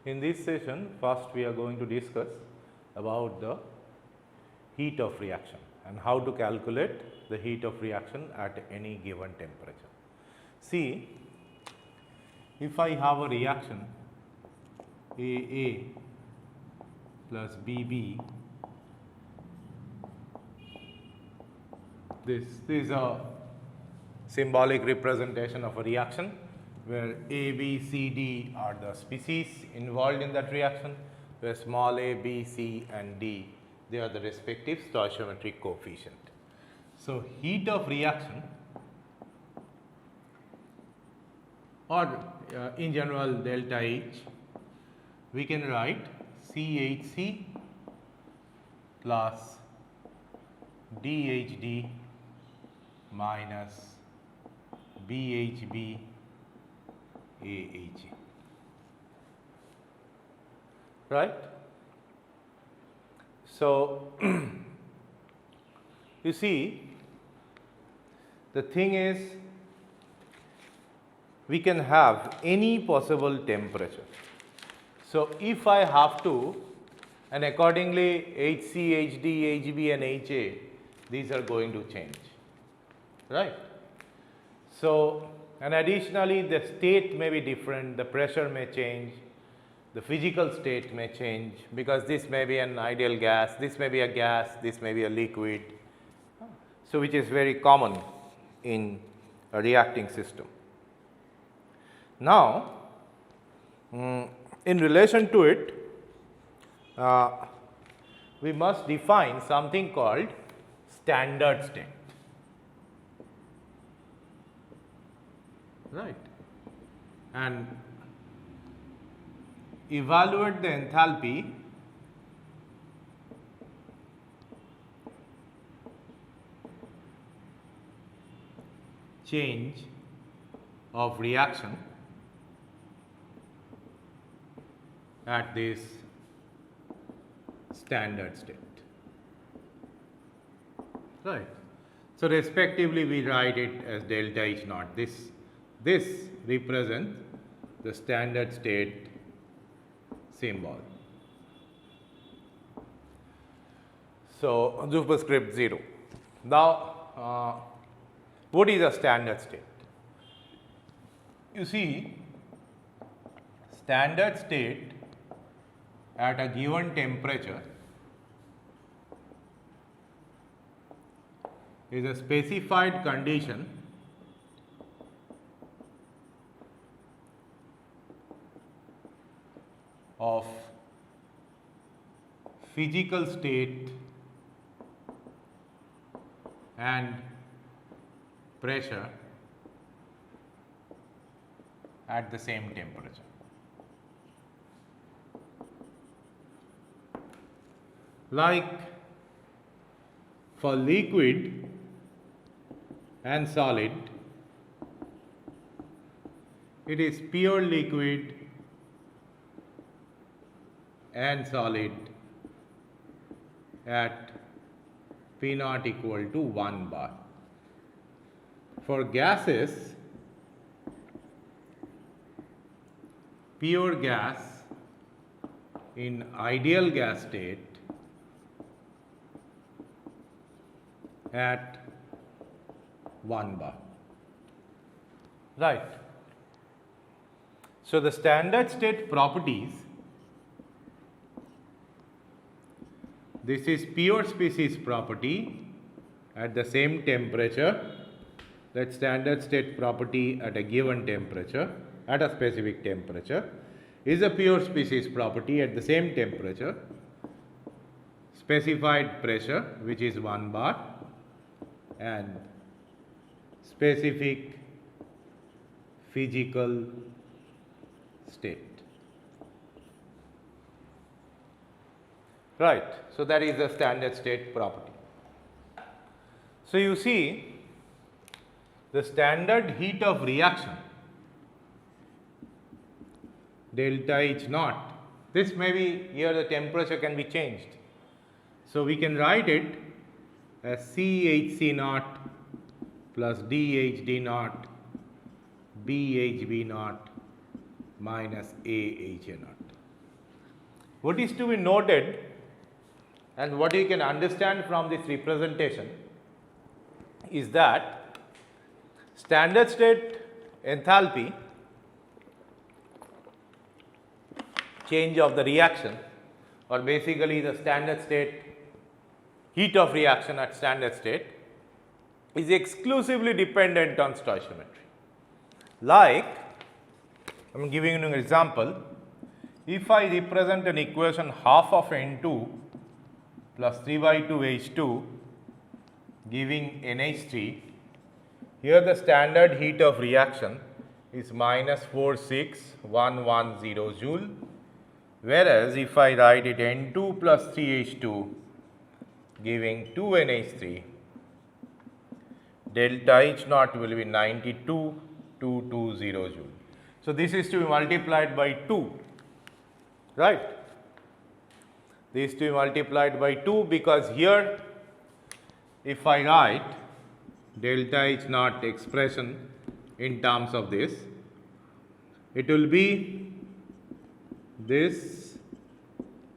In this session, first we are going to discuss about the heat of reaction and how to calculate the heat of reaction at any given temperature. See, if I have a reaction AA plus BB, this is a symbolic representation of a reaction where A, B, C, D are the species involved in that reaction, where small a, B, C and D, they are the respective stoichiometric coefficient. So, heat of reaction or in general delta H, we can write CHC plus DHD minus BHB AAG, right. So, you see, the thing is, we can have any possible temperature. So, if I have to, and accordingly HC, HD, HB and HA, these are going to change, right. So, and additionally the state may be different, the pressure may change, the physical state may change, because this may be an ideal gas, this may be a gas, this may be a liquid. So, which is very common in a reacting system. Now, in relation to it, we must define something called standard state, right, and evaluate the enthalpy change of reaction at this standard state, right. So, respectively we write it as delta H naught. This represents the standard state symbol. So, superscript 0. Now, what is a standard state? You see, standard state at a given temperature is a specified condition of physical state and pressure at the same temperature. Like for liquid and solid, it is pure liquid and solid at P naught equal to 1 bar. For gases, pure gas in ideal gas state at 1 bar, right. So, the standard state properties, this is pure species property at the same temperature, that standard state property at a given temperature, at a specific temperature, is a pure species property at the same temperature, specified pressure which is 1 bar and specific physical state, right. So, that is the standard state property. So, you see, the standard heat of reaction delta H naught, this may be, here the temperature can be changed. So, we can write it as CHC naught plus DHD naught BHB naught minus AHA naught. what is to be noted and what you can understand from this representation is that standard state enthalpy change of the reaction, or basically the standard state heat of reaction at standard state, is exclusively dependent on stoichiometry. Like, I am giving you an example. If I represent an equation half of N2 plus 3 by 2 H2 giving NH3, here the standard heat of reaction is minus 46110 joule, whereas if I write it N2 plus 3H2 giving 2 NH3, delta H naught will be 92,220 joule. So, this is to be multiplied by 2, right. This is to be multiplied by 2 because here if I write delta H naught expression in terms of this, it will be this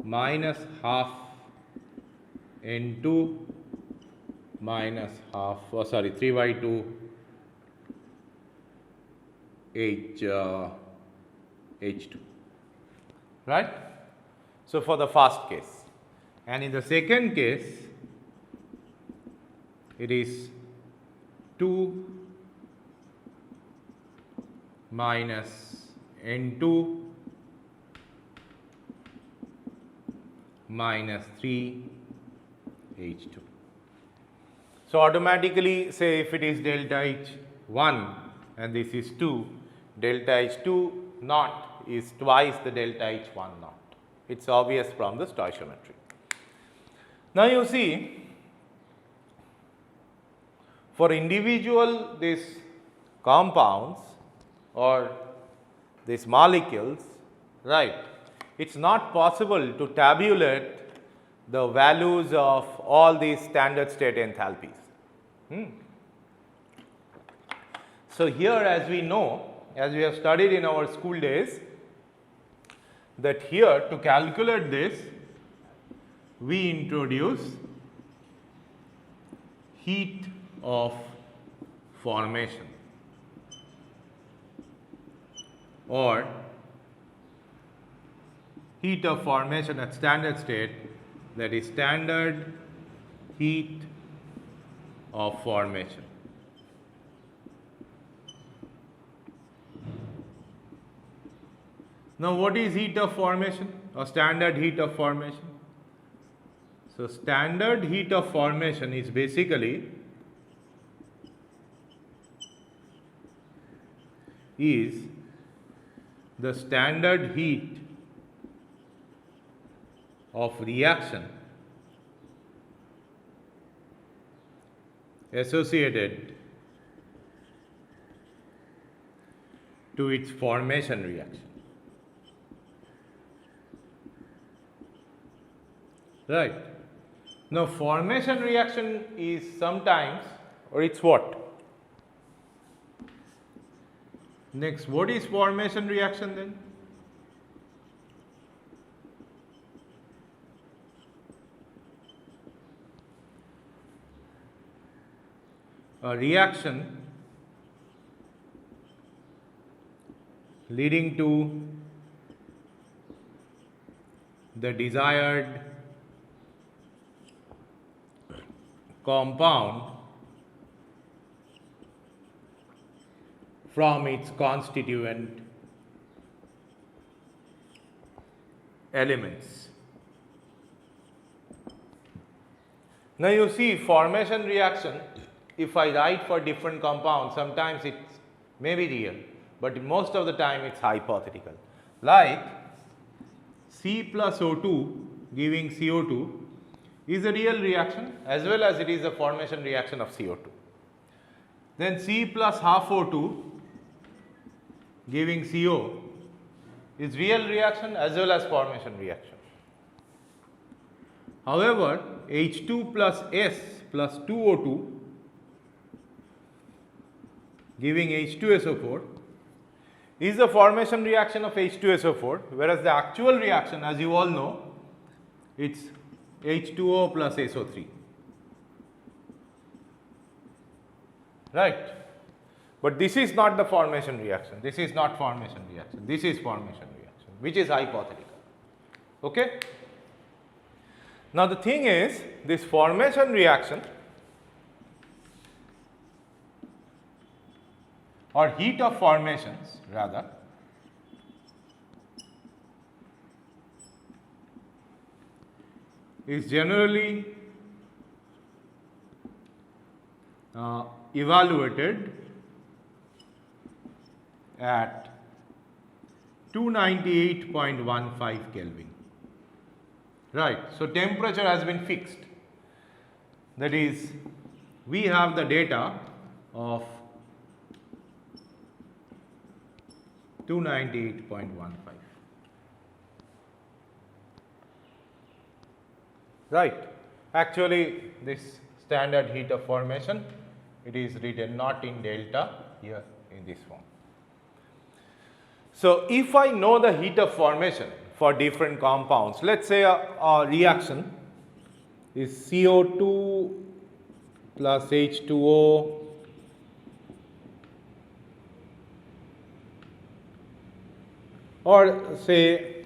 minus half N2 minus half 3 by 2 H2, right. So, for the first case, and in the second case it is 2 minus N2 minus 3 H2. So, automatically say if it is delta H1 and this is 2, delta H2 naught is twice the delta H1 naught. It is obvious from the stoichiometry. Now, you see for individual these compounds or these molecules, right, it is not possible to tabulate the values of all these standard state enthalpies. So, here as we know, as we have studied in our school days, that here to calculate this we introduce heat of formation or heat of formation at standard state, that is standard heat of formation. Now, what is heat of formation or standard heat of formation? So, standard heat of formation is basically the standard heat of reaction associated to its formation reaction. Right. Now, formation reaction is sometimes, or it is what? Next, what is formation reaction then? A reaction leading to the desired compound from its constituent elements. Now, you see formation reaction, if I write for different compounds, sometimes it may be real, but most of the time it is hypothetical. Like C plus O2 giving CO2 is a real reaction as well as it is a formation reaction of CO2. Then C plus half O2 giving CO is real reaction as well as formation reaction. However, H2 plus S plus 2O2 giving H2SO4 is the formation reaction of H2SO4, whereas the actual reaction, as you all know, it's H2O plus SO3, right? But this is not the formation reaction, this is not formation reaction, this is formation reaction, which is hypothetical, okay? Now the thing is, this formation reaction or heat of formations rather is generally evaluated at 298.15 Kelvin, right. So temperature has been fixed, that is we have the data of 298.15, right. Actually this standard heat of formation, it is written not in delta, here in this form. So if I know the heat of formation for different compounds, let us say a reaction is CO2 plus H2O or say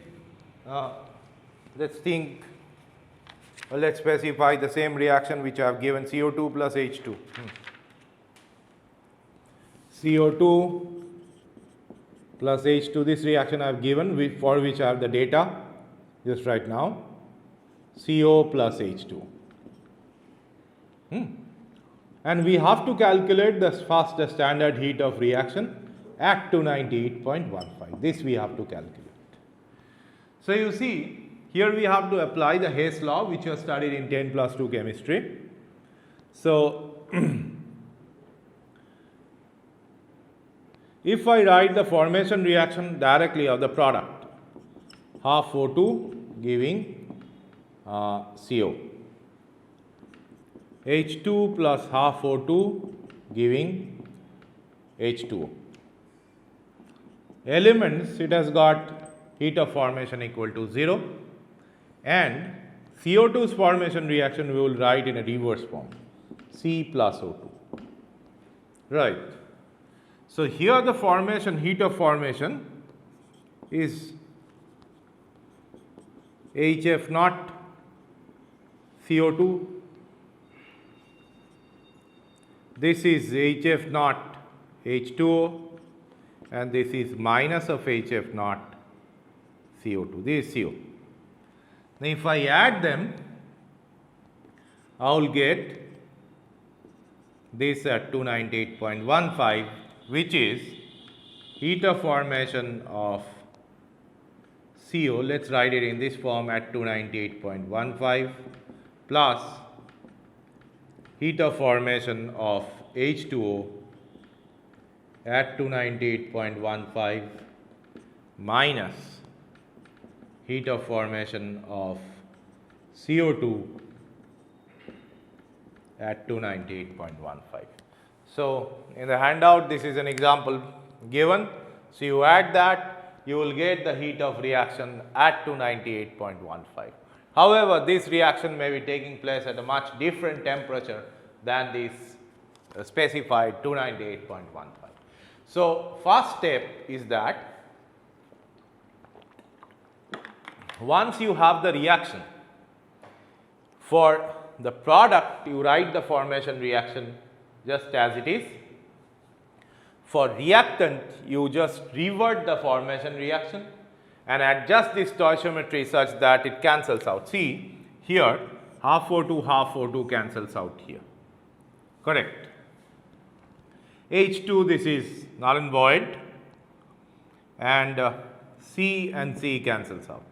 let us think, let us specify the same reaction which I have given, CO2 plus H2. CO2 plus H2, this reaction I have given for which I have the data just right now, CO plus H2. And we have to calculate the first standard heat of reaction at 298.15. This we have to calculate. So you see, here we have to apply the Hess law, which you have studied in 10+2 chemistry. So if I write the formation reaction directly of the product, half O2 giving CO, H2 plus half O2 giving H2O. Elements, it has got heat of formation equal to 0, and CO2's formation reaction we will write in a reverse form, C plus O2, right. So here the formation, heat of formation is HF naught CO2, this is HF naught H2O, and this is minus of HF naught CO2, this is CO. Now if I add them, I will get this at 298.15, which is heat of formation of CO, let us write it in this form at 298.15 plus heat of formation of H2O at 298.15 minus heat of formation of CO2 at 298.15. So in the handout this is an example given. So you add that, you will get the heat of reaction at 298.15. However, this reaction may be taking place at a much different temperature than this specified 298.15. So first step is that once you have the reaction, for the product you write the formation reaction just as it is. For reactant you just revert the formation reaction and adjust the stoichiometry such that it cancels out. See here half O2 cancels out here, correct. H2 this is null and void, and C and C cancels out.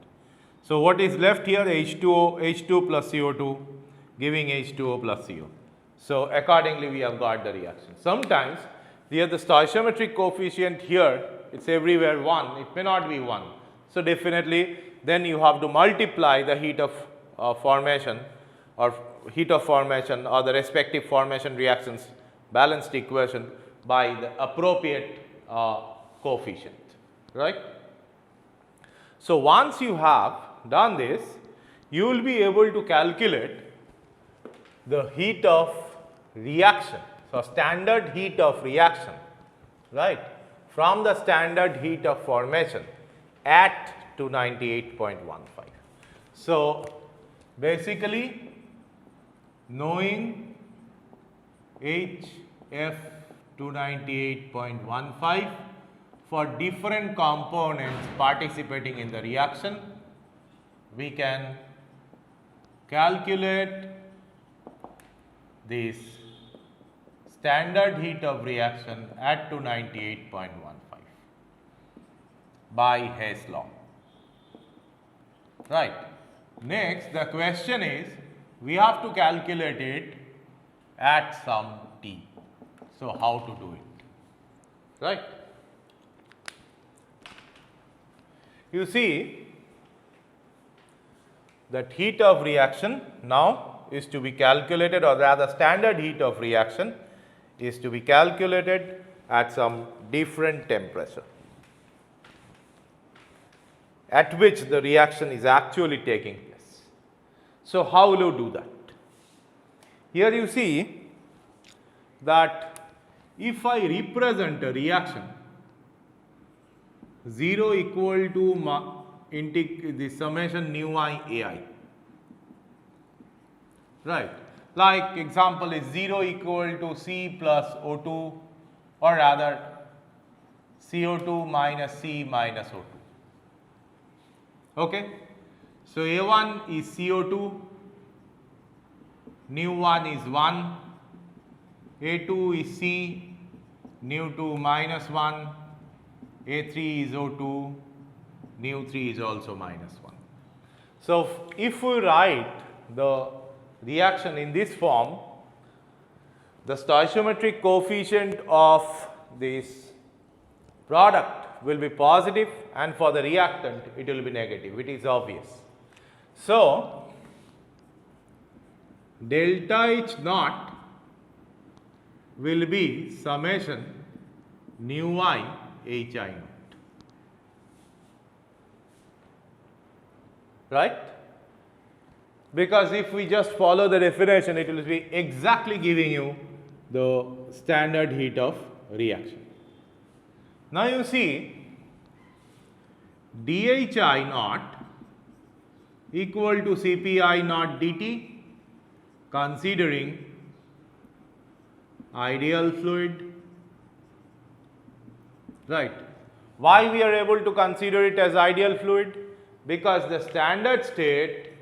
So what is left here? H2 plus CO2 giving H2O plus CO. So accordingly we have got the reaction. Sometimes here the stoichiometric coefficient here, it's everywhere 1, it may not be 1. So definitely then you have to multiply the heat of formation or the respective formation reactions balanced equation by the appropriate coefficient, right. So once you have done this, you will be able to calculate the heat of reaction. So, standard heat of reaction, right, from the standard heat of formation at 298.15. So, basically knowing HF 298.15 for different components participating in the reaction, we can calculate this standard heat of reaction at 298.15 by Hess law. Right. Next, the question is, we have to calculate it at some T. So, how to do it? Right. You see that heat of reaction now is to be calculated, or rather standard heat of reaction is to be calculated at some different temperature at which the reaction is actually taking place. So, how will you do that? Here you see that if I represent a reaction 0 equal to the summation nu I ai, right, like example is 0 equal to C plus O2, or rather CO2 minus C minus O2. Okay. So, A1 is CO2, nu 1 is 1, A2 is C, nu 2 minus 1, A3 is O2, nu 3 is also minus 1. So, if we write the reaction in this form, the stoichiometric coefficient of this product will be positive, and for the reactant it will be negative. It is obvious. So, delta H naught will be summation nu I H I naught. Right? Because if we just follow the definition, it will be exactly giving you the standard heat of reaction. Now, you see dHi naught equal to Cpi naught dt, considering ideal fluid, right. Why we are able to consider it as ideal fluid? Because the standard state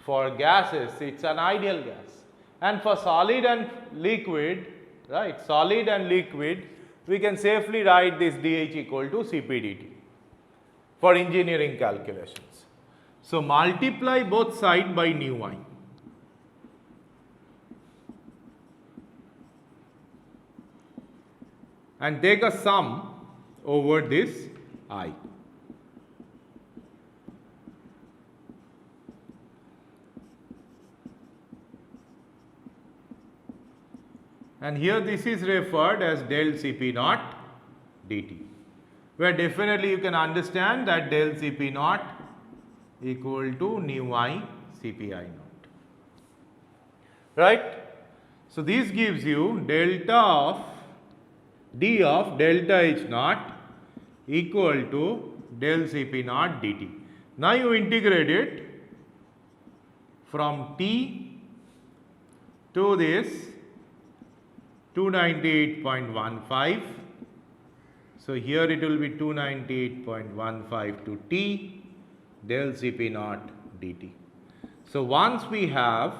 for gases, it is an ideal gas, and for solid and liquid, right, solid and liquid, we can safely write this dH equal to Cp dt for engineering calculations. So, multiply both sides by nu I. And take a sum over this I. And here this is referred as del Cp naught dt, where definitely you can understand that del Cp naught equal to nu I Cpi naught, right. So, this gives you delta of d of delta H naught equal to del Cp naught dt. Now, you integrate it from T to this 298.15. So, here it will be 298.15 to T del Cp naught dt. So, once we have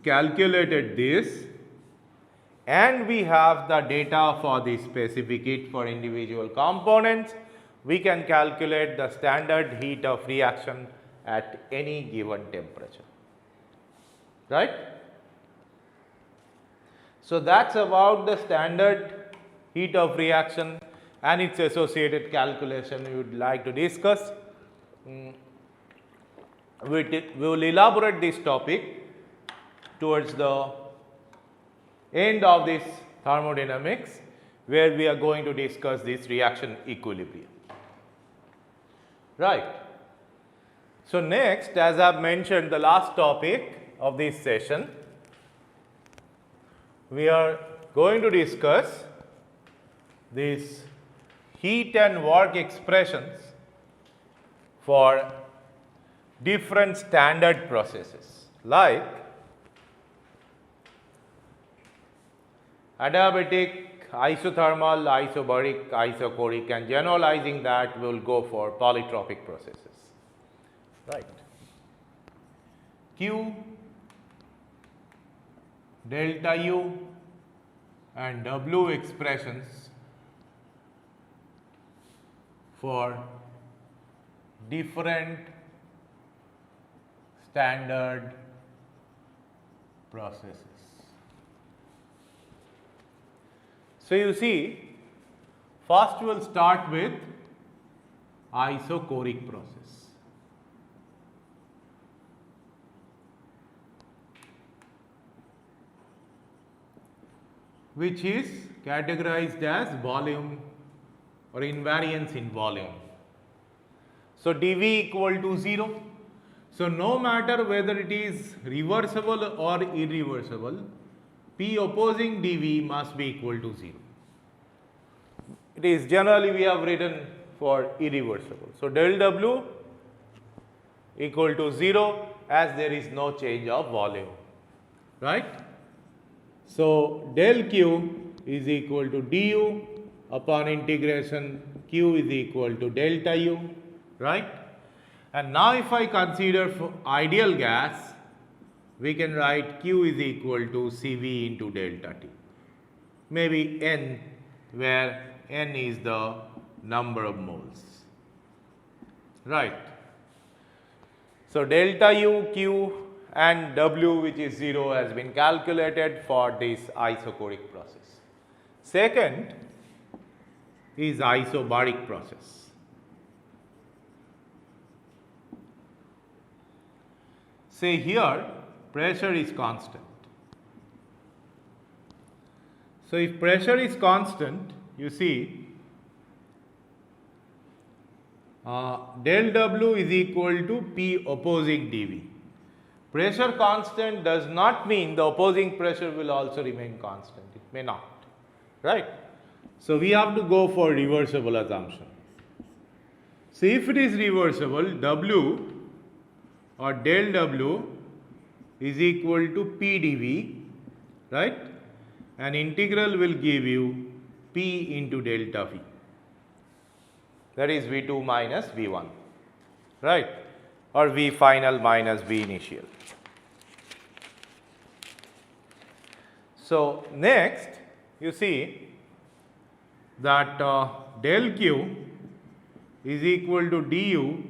calculated this and we have the data for the specific heat for individual components, we can calculate the standard heat of reaction at any given temperature, right. So, that is about the standard heat of reaction and its associated calculation we would like to discuss. We will elaborate this topic towards the end of this thermodynamics, where we are going to discuss this reaction equilibrium, right. So next, as I have mentioned, the last topic of this session, we are going to discuss these heat and work expressions for different standard processes like adiabatic, isothermal, isobaric, isochoric, and generalizing that we will go for polytropic processes. Right. Q, delta U and W expressions for different standard processes. So you see, first we will start with isochoric process. Which is categorized as volume or invariance in volume. So dV equal to 0. So no matter whether it is reversible or irreversible, P opposing dV must be equal to 0. It is generally we have written for irreversible. So del W equal to 0 as there is no change of volume, right. So del Q is equal to du upon integration Q is equal to delta U, right. And now if I consider for ideal gas, we can write Q is equal to Cv into delta T, maybe N, where N is the number of moles, right. So delta U, Q and W, which is 0, has been calculated for this isochoric process. Second is isobaric process. Say here pressure is constant. So if pressure is constant, you see del W is equal to P opposing dV. Pressure constant does not mean the opposing pressure will also remain constant. It may not, right. So we have to go for reversible assumption. So if it is reversible, W or del W is equal to P dV, right, and integral will give you P into delta V, that is V2 minus V1, right, or V final minus V initial. So next you see that del Q is equal to du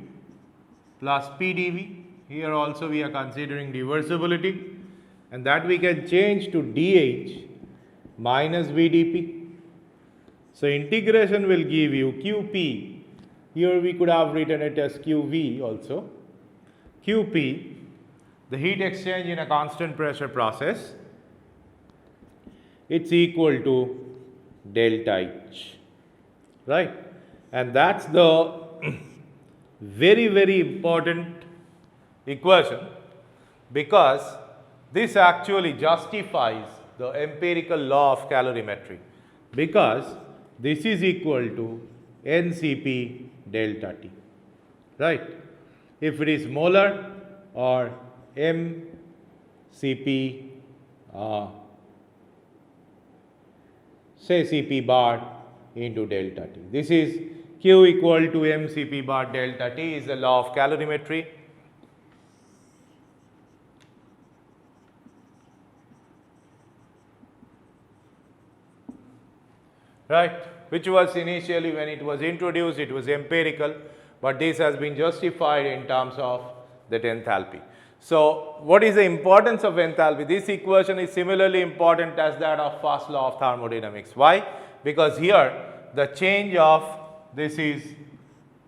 plus P dV. Here also we are considering reversibility, and that we can change to dH minus VdP. So integration will give you QP. Here we could have written it as QV also. QP, the heat exchange in a constant pressure process, it's equal to delta H, right. And that's the very important equation, because this actually justifies the empirical law of calorimetry, because this is equal to NCP delta T, right. If it is molar or MCP, say Cp bar into delta T. This is Q equal to MCP bar delta T is the law of calorimetry. Right, which was initially when it was introduced, it was empirical, but this has been justified in terms of that enthalpy. So what is the importance of enthalpy? This equation is similarly important as that of first law of thermodynamics. Why? Because here the change of this is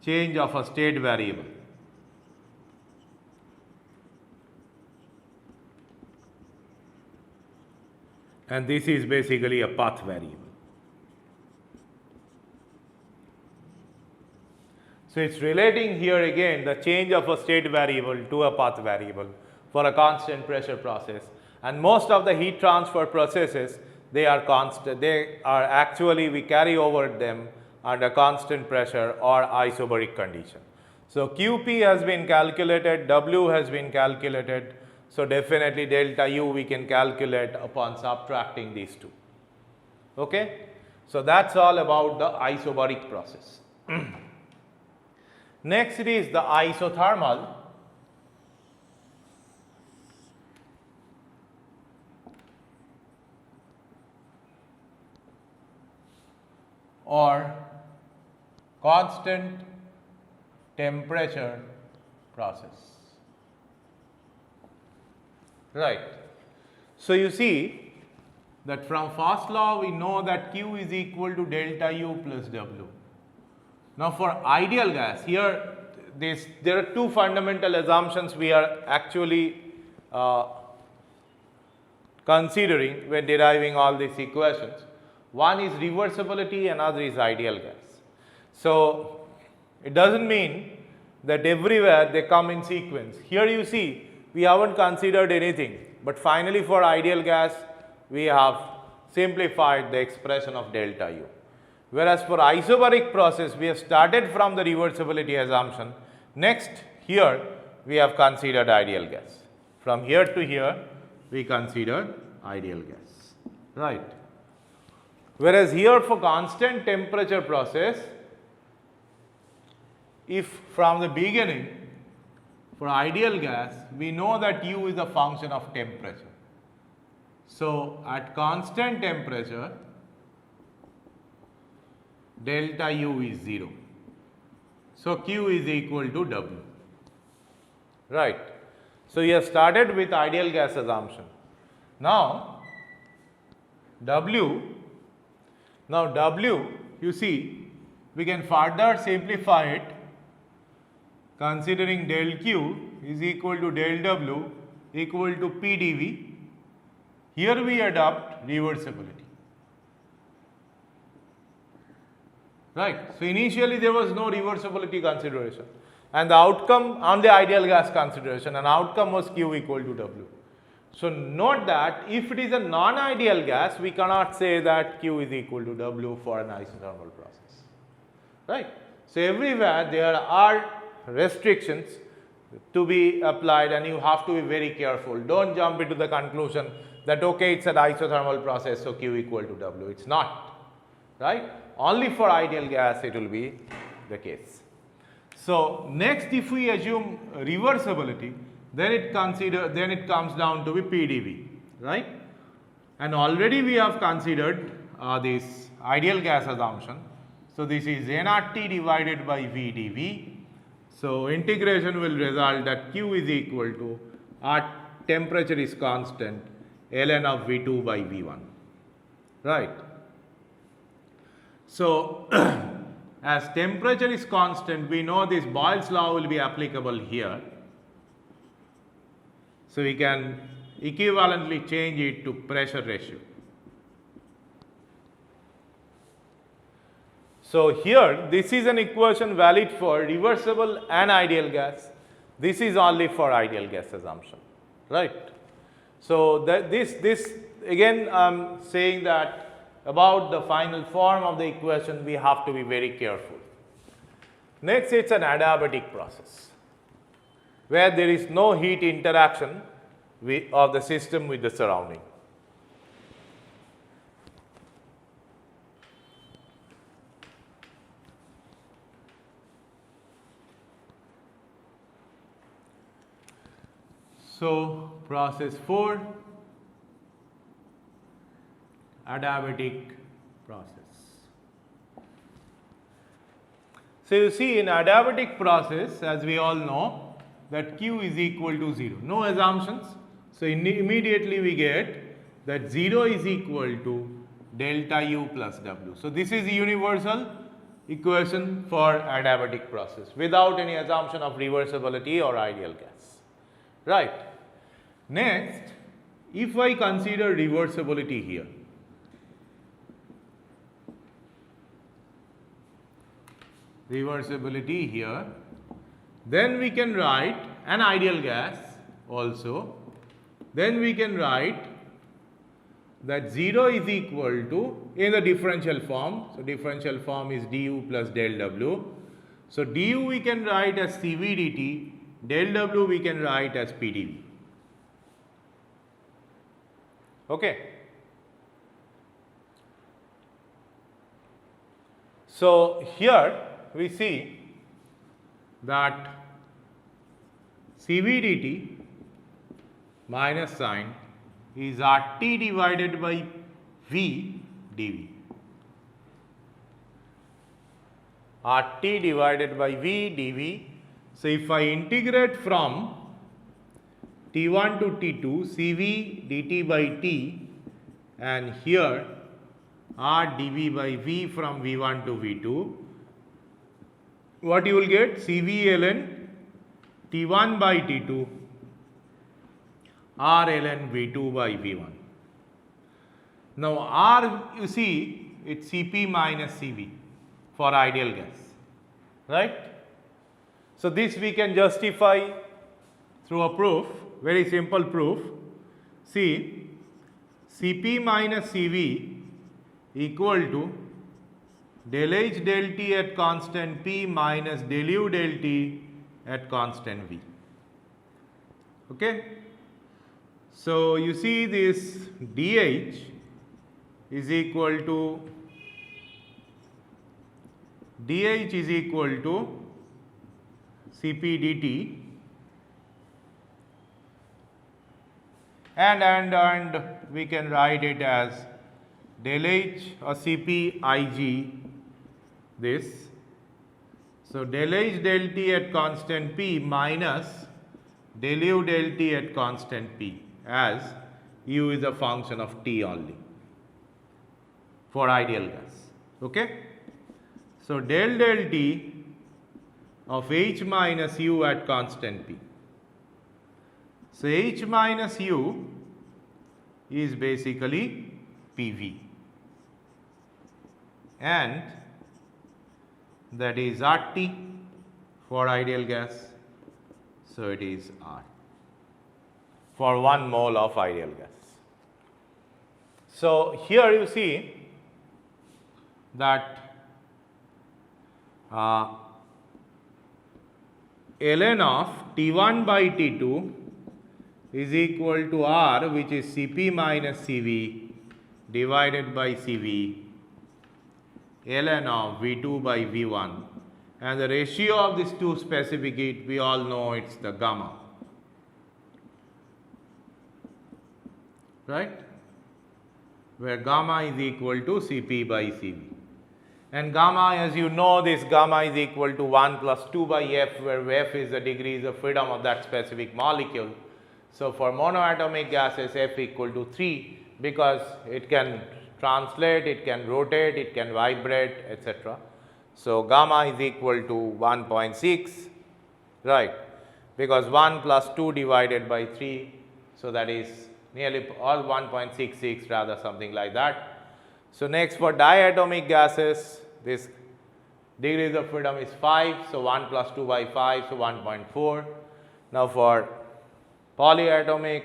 change of a state variable. And this is basically a path variable. So it's relating here again the change of a state variable to a path variable for a constant pressure process. And most of the heat transfer processes, they are constant, they are actually, we carry over them under constant pressure or isobaric condition. So QP has been calculated, W has been calculated, so definitely delta U we can calculate upon subtracting these two. Okay? So that's all about the isobaric process. Next it is the isothermal. Or constant temperature process. Right. So you see that from first law we know that Q is equal to delta U plus W. Now for ideal gas, here there are two fundamental assumptions we are actually considering when deriving all these equations. One is reversibility, another is ideal gas. So it doesn't mean that everywhere they come in sequence. Here you see we haven't considered anything, but finally for ideal gas we have simplified the expression of delta U. Whereas for isobaric process we have started from the reversibility assumption. Next here we have considered ideal gas. From here to here we considered ideal gas, right. Whereas here for constant temperature process, if from the beginning for ideal gas we know that U is a function of temperature. So at constant temperature delta U is 0. So Q is equal to W, right. So you have started with ideal gas assumption. Now W, you see we can further simplify it considering del Q is equal to del W equal to PdV. Here we adopt reversibility, right. So initially there was no reversibility consideration and the outcome on the ideal gas consideration and outcome was Q equal to W. So note that if it is a non-ideal gas, we cannot say that Q is equal to W for an isothermal process, right. So everywhere there are restrictions to be applied and you have to be very careful. Don't jump into the conclusion that okay, it's an isothermal process, so Q equal to W. It's not, right. Only for ideal gas it will be the case. So next, if we assume reversibility, then it comes down to be PdV, right. And already we have considered this ideal gas assumption. So this is nRT divided by VdV. So integration will result that Q is equal to, our temperature is constant, ln of V2 by V1, right. So as temperature is constant, we know this Boyle's law will be applicable here. So we can equivalently change it to pressure ratio. So here this is an equation valid for reversible and ideal gas. This is only for ideal gas assumption, right. So that this again I am saying that about the final form of the equation we have to be very careful. Next, it's an adiabatic process where there is no heat interaction of the system with the surrounding. So process 4, adiabatic process. So you see in adiabatic process, as we all know, that Q is equal to 0, no assumptions. So immediately we get that 0 is equal to delta U plus W. So this is a universal equation for adiabatic process without any assumption of reversibility or ideal gas, right. Next, if I consider reversibility here, reversibility here. Then we can write an ideal gas also. Then we can write that 0 is equal to, in the differential form, so differential form is du plus del w. So du we can write as Cv dt, del w we can write as Pdv. Okay. So here we see that Cv dt minus sign is RT divided by V dV. RT divided by V dV. So if I integrate from T1 to T2, Cv dt by T, and here R dV by V from V1 to V2, what you will get? Cv ln T1 by T2, R ln V2 by V1. Now R, you see, it's Cp minus Cv for ideal gas, right? So this we can justify through a proof, very simple proof. See, Cp minus Cv equal to del H del T at constant P minus del U del T at constant V. Okay? So you see this dH is equal to Cp dt, and we can write it as del H or Cp Ig this. So del H del T at constant P minus del U del T at constant P, as U is a function of T only for ideal gas. Okay? So del del T of H minus U at constant P. So H minus U is basically PV, and that is RT for ideal gas. So it is R for 1 mole of ideal gas. So here you see that ln of T1 by T2 is equal to R, which is Cp minus Cv divided by Cv ln of V2 by V1, and the ratio of these two specific heat, we all know it's the gamma, right, where gamma is equal to Cp by Cv. And gamma, as you know, this gamma is equal to 1 plus 2 by F, where F is the degrees of freedom of that specific molecule. So for monoatomic gases, F equal to 3, because it can translate, it can rotate, it can vibrate, etc. So gamma is equal to 1.6, right, because 1 plus 2 divided by 3, so that is nearly all 1.66, rather something like that. So next, for diatomic gases, this degrees of freedom is 5, so 1 plus 2 by 5, so 1.4. Now for polyatomic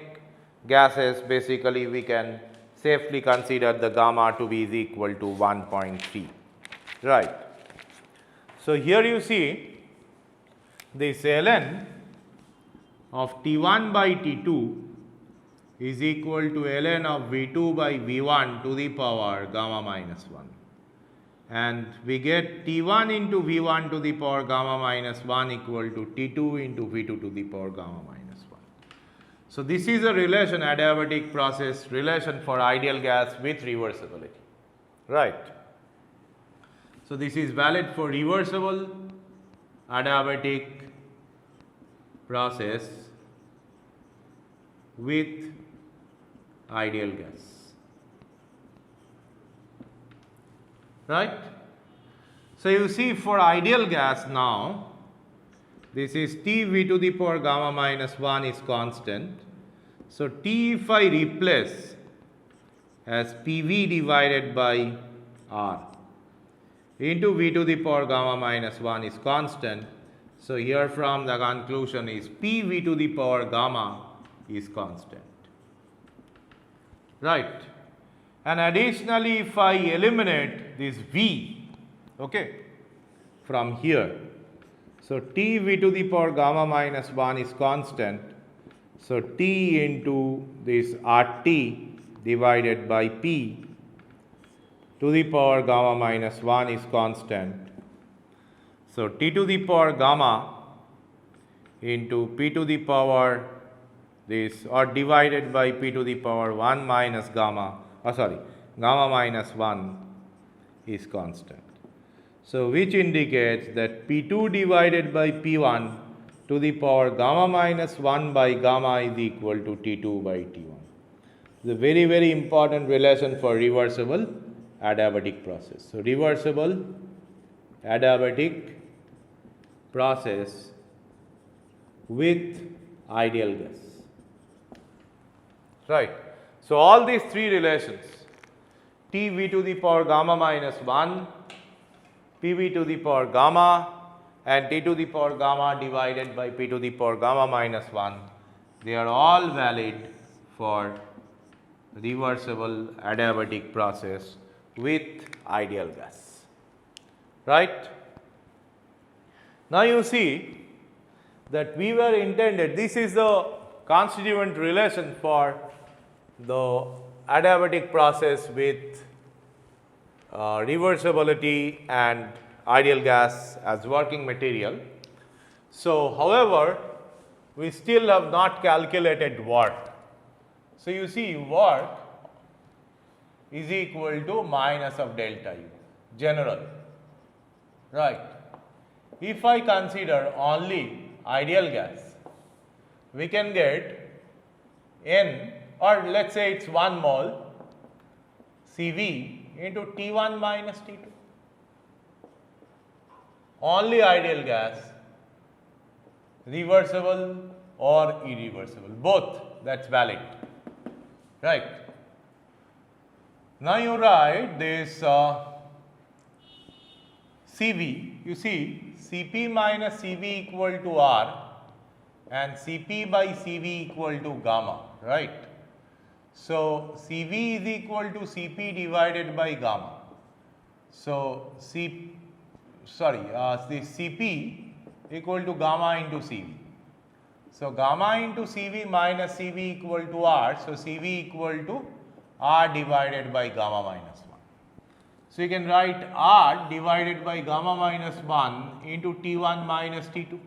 gases, basically we can safely consider the gamma to be is equal to 1.3, right. So here you see this ln of T1 by T2 is equal to ln of V2 by V1 to the power gamma minus 1, and we get T1 into V1 to the power gamma minus 1 equal to T2 into V2 to the power gamma minus 1. So this is a relation, adiabatic process relation for ideal gas with reversibility, right. So this is valid for reversible adiabatic process with ideal gas, right. So you see for ideal gas now, this is T V to the power gamma minus 1 is constant. So T, if I replace as PV divided by R, into v to the power gamma minus 1 is constant. So, here from the conclusion is p v to the power gamma is constant, right. And additionally, if I eliminate this v, okay, from here, so t v to the power gamma minus 1 is constant. So, t into this RT divided by p to the power gamma minus 1 is constant. So, t to the power gamma into p to the power this, or divided by p to the power 1 minus gamma, gamma minus 1 is constant. So, which indicates that p2 divided by p1 to the power gamma minus 1 by gamma is equal to t2 by t1. It's a very, very important relation for reversible adiabatic process. So, reversible adiabatic process with ideal gas, right. So, all these three relations, t v to the power gamma minus 1, p v to the power gamma and t to the power gamma divided by p to the power gamma minus 1, they are all valid for reversible adiabatic process with ideal gas, right. Now, you see that we were intended, this is the constituent relation for the adiabatic process with reversibility and ideal gas as working material. So, however, we still have not calculated work. So, you see work is equal to minus of delta U general, right. If I consider only ideal gas, we can get N, or let us say it is 1 mole Cv into T1 minus T2. Only ideal gas, reversible or irreversible, both, that is valid, right. Now, you write this Cv, you see Cp minus Cv equal to R and Cp by Cv equal to gamma, right. So, Cv is equal to Cp divided by gamma. So, the Cp equal to gamma into Cv. So, gamma into Cv minus Cv equal to R. So, Cv equal to R divided by gamma minus 1. So, you can write R divided by gamma minus 1 into T1 minus T2.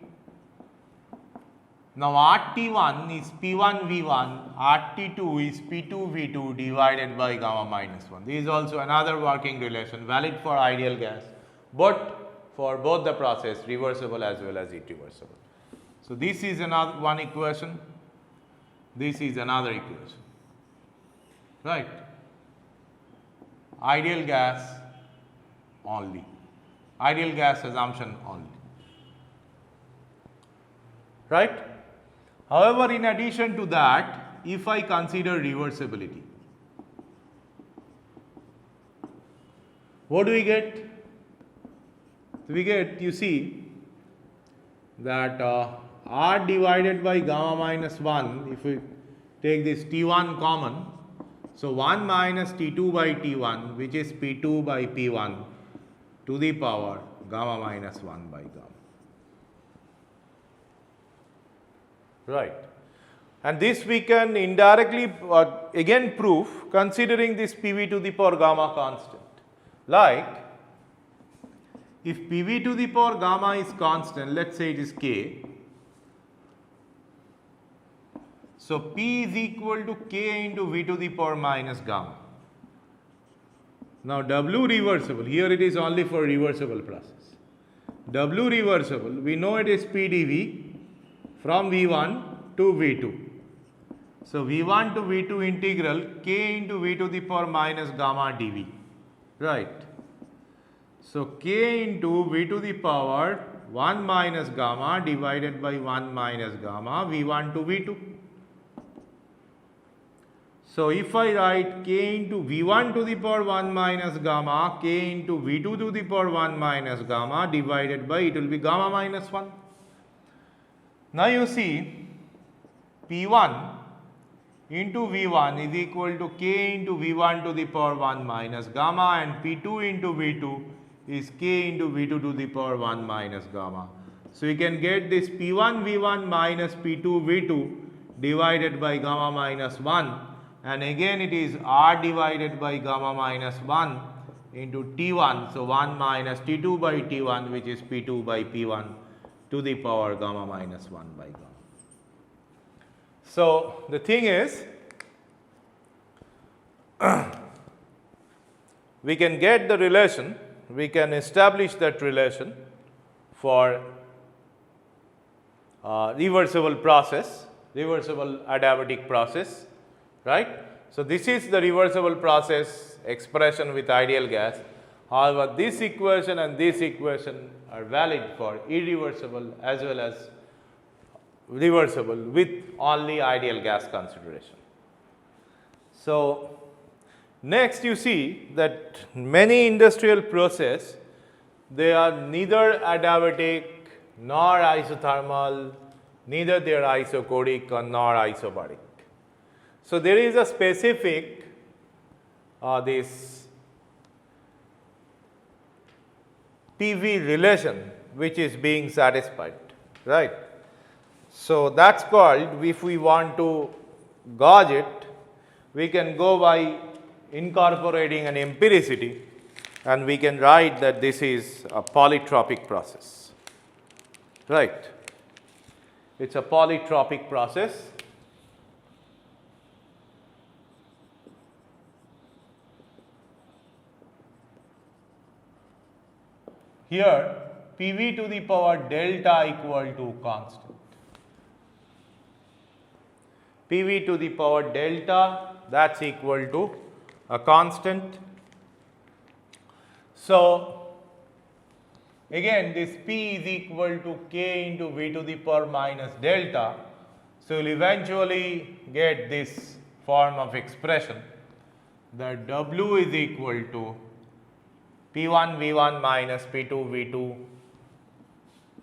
Now, RT1 is P1 V1, RT2 is P2 V2 divided by gamma minus 1. This is also another working relation valid for ideal gas, but for both the process reversible as well as irreversible. So, this is another one equation, this is another equation, right. Ideal gas only, ideal gas assumption only, right. However, in addition to that, if I consider reversibility, what do we get? We get, you see that R divided by gamma minus 1, if we take this T1 common, so 1 minus T2 by T1, which is P2 by P1 to the power gamma minus 1 by gamma. Right. And this we can indirectly again prove considering this PV to the power gamma constant. Like, if PV to the power gamma is constant, let us say it is K. So, P is equal to K into V to the power minus gamma. Now, W reversible, here it is only for reversible process. W reversible, we know it is PdV from V1 to V2. So, V1 to V2 integral K into V to the power minus gamma dV, right. So, K into V to the power 1 minus gamma divided by 1 minus gamma V1 to V2. So if I write k into V1 to the power 1 minus gamma, k into V2 to the power 1 minus gamma divided by, it will be gamma minus 1. Now you see P1 into V1 is equal to k into V1 to the power 1 minus gamma, and P2 into V2 is k into V2 to the power 1 minus gamma. So you can get this P1 V1 minus P2 V2 divided by gamma minus 1, and again it is R divided by gamma minus 1 into T1. So 1 minus T2 by T1, which is P2 by P1 to the power gamma minus 1 by gamma. So the thing is, we can get the relation, we can establish that relation for reversible process, reversible adiabatic process, right. So this is the reversible process expression with ideal gas. However, this equation and this equation are valid for irreversible as well as reversible with only ideal gas consideration. So next you see that many industrial process, they are neither adiabatic nor isothermal, neither they are isocodic nor isobaric. So there is a specific this PV relation which is being satisfied, right. So that's called, if we want to gauge it, we can go by incorporating an empiricity, and we can write that this is a polytropic process, right. It's a polytropic process. Here PV to the power delta equal to constant. PV to the power delta, that's equal to a constant. So again this P is equal to k into V to the power minus delta. So you will eventually get this form of expression that W is equal to P1 V1 minus P2 V2,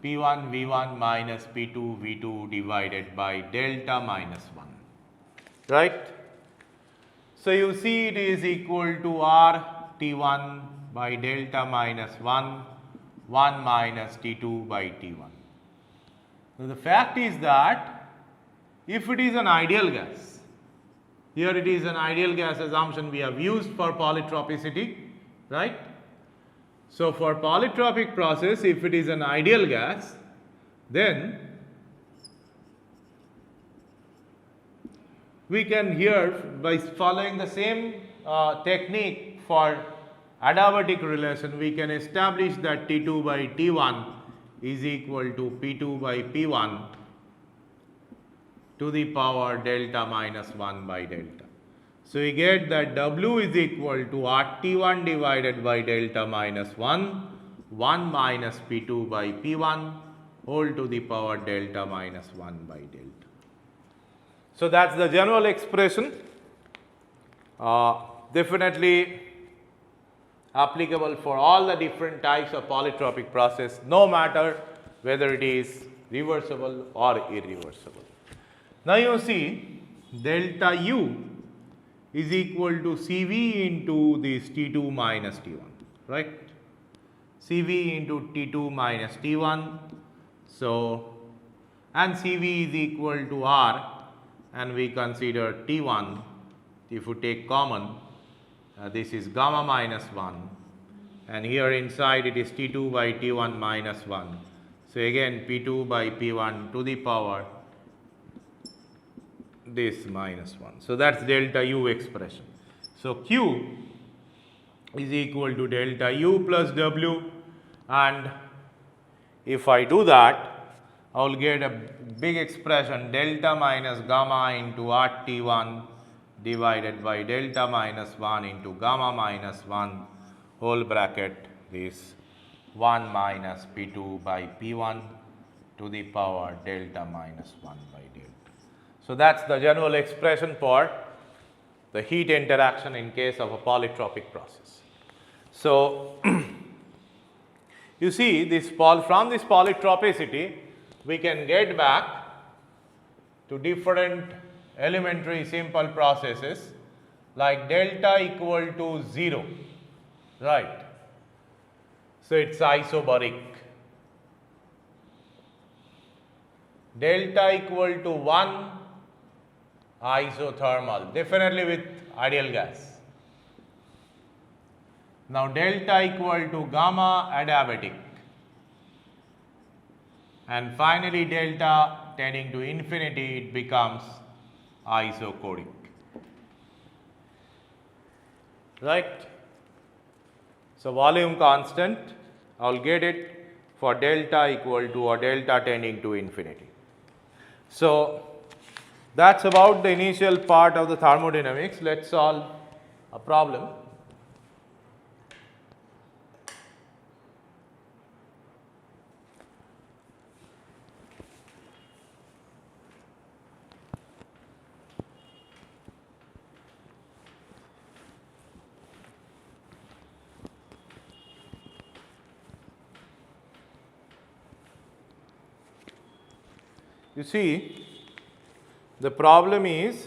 P1 V1 minus P2 V2 divided by delta minus 1, right. So you see it is equal to R T1 by delta minus 1, 1 minus T2 by T1. So the fact is that if it is an ideal gas, here it is an ideal gas assumption we have used for polytropicity, right. So for polytropic process, if it is an ideal gas, then we can here, by following the same technique for adiabatic relation, we can establish that T2 by T1 is equal to P2 by P1 to the power delta minus 1 by delta. So we get that W is equal to RT1 divided by delta minus 1, 1 minus P2 by P1 whole to the power delta minus 1 by delta. So that's the general expression, definitely applicable for all the different types of polytropic process, no matter whether it is reversible or irreversible. Now you see delta U is equal to CV into this T2 minus T1, right. CV into T2 minus T1. So, and CV is equal to R, and we consider T1, if you take common, this is gamma minus 1, and here inside it is T2 by T1 minus 1. So again P2 by P1 to the power this minus 1. So that's delta U expression. So Q is equal to delta U plus W, and if I do that, I will get a big expression delta minus gamma into RT1 divided by delta minus 1 into gamma minus 1 whole bracket this 1 minus P2 by P1 to the power delta minus 1 by delta. So that's the general expression for the heat interaction in case of a polytropic process. So, you see this from this polytropicity we can get back to different elementary simple processes like delta equal to 0, right. So, it is isobaric. Delta equal to 1 isothermal, definitely with ideal gas. Now, delta equal to gamma adiabatic, and finally delta tending to infinity, it becomes isochoric, right. So, volume constant, I will get it for delta equal to or delta tending to infinity. So, that is about the initial part of the thermodynamics. Let us solve a problem. You see, the problem is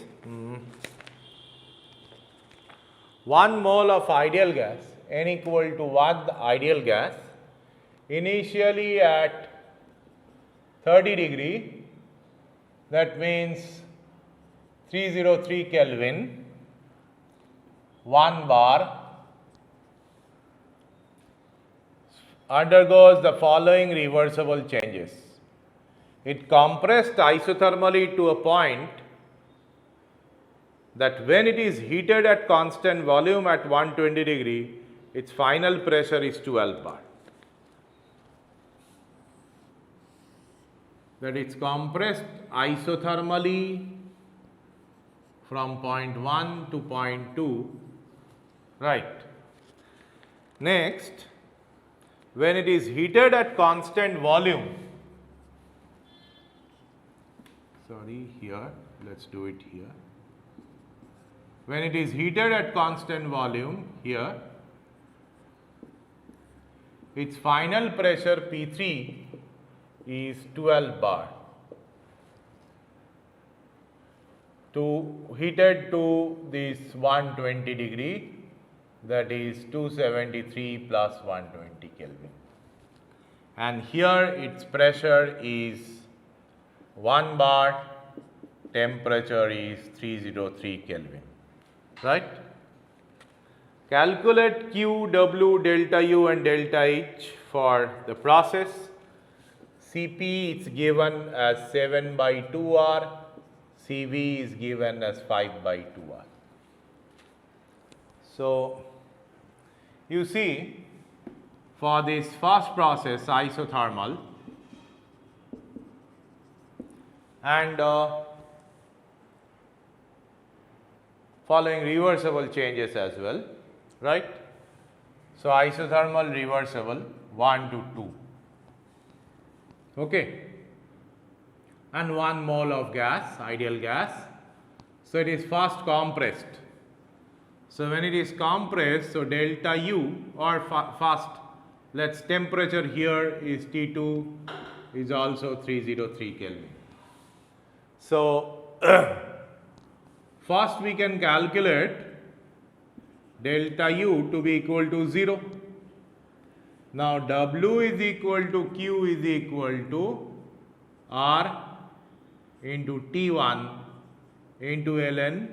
1 mole of ideal gas, N equal to 1 ideal gas, initially at 30 degree, that means 303 Kelvin, 1 bar, undergoes the following reversible changes. It compressed isothermally to a point that when it is heated at constant volume at 120 degree, its final pressure is 12 bar. That it's compressed isothermally from point 1 to point 2, right. Next, when it is heated at constant volume, let us do it here. When it is heated at constant volume here, its final pressure P3 is 12 bar. Heated to this 120 degree, that is 273 plus 120 Kelvin. And here its pressure is 1 bar, temperature is 303 Kelvin, right. Calculate Q, W, delta U and delta H for the process. Cp is given as 7 by 2R, Cv is given as 5 by 2R. So, you see, for this first process isothermal and following reversible changes as well, right. So, isothermal reversible 1 to 2, okay, and 1 mole of gas, ideal gas. So, it is first compressed. So, when it is compressed, so delta U or first let us temperature here is T2 is also 303 Kelvin. So, first we can calculate delta U to be equal to 0. Now, W is equal to Q is equal to R into T1 into ln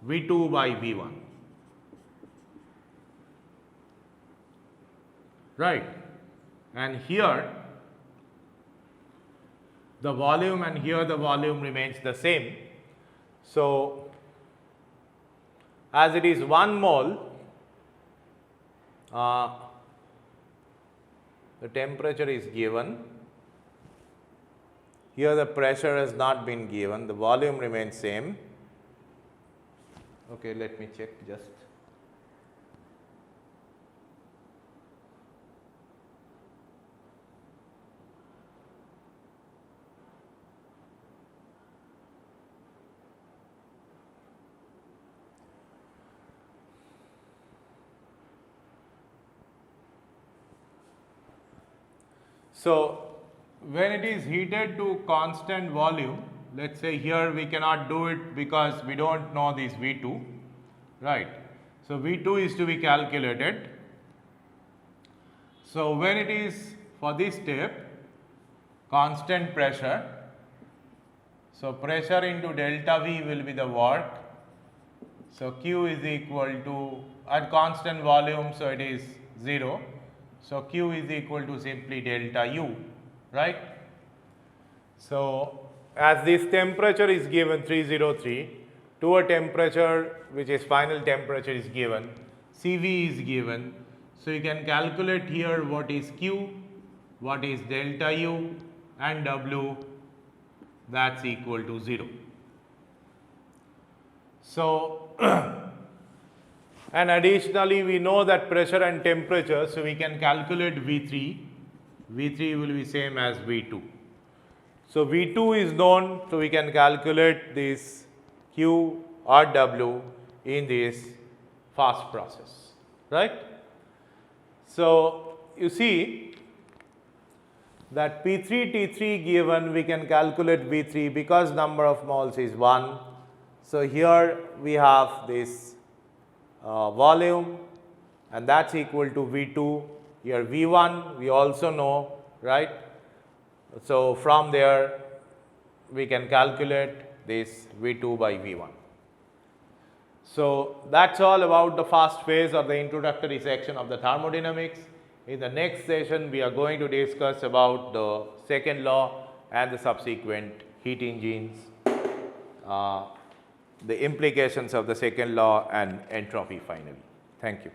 V2 by V1, right. And here the volume and here the volume remains the same. So, as it is 1 mole, the temperature is given, here the pressure has not been given, the volume remains same. Okay, let me check just. So when it is heated to constant volume, let's say here we cannot do it because we don't know this V2, right. So V2 is to be calculated. So when it is for this step constant pressure, so pressure into delta V will be the work. So Q is equal to, at constant volume, so it is 0. So Q is equal to simply delta U, right. So as this temperature is given 303, to a temperature which is final temperature is given, CV is given. So you can calculate here what is Q, what is delta U, and W, that's equal to 0. So and additionally we know that pressure and temperature, so we can calculate V3. V3 will be same as V2. So V2 is known, so we can calculate this Q or W in this fast process, right. So you see that P3 T3 given, we can calculate V3 because number of moles is 1. So here we have this volume, and that's equal to V2. Here V1 we also know, right. So from there we can calculate this V2 by V1. So that's all about the first phase or the introductory section of the thermodynamics. In the next session we are going to discuss about the second law and the subsequent heat engines, the implications of the second law and entropy finally. Thank you.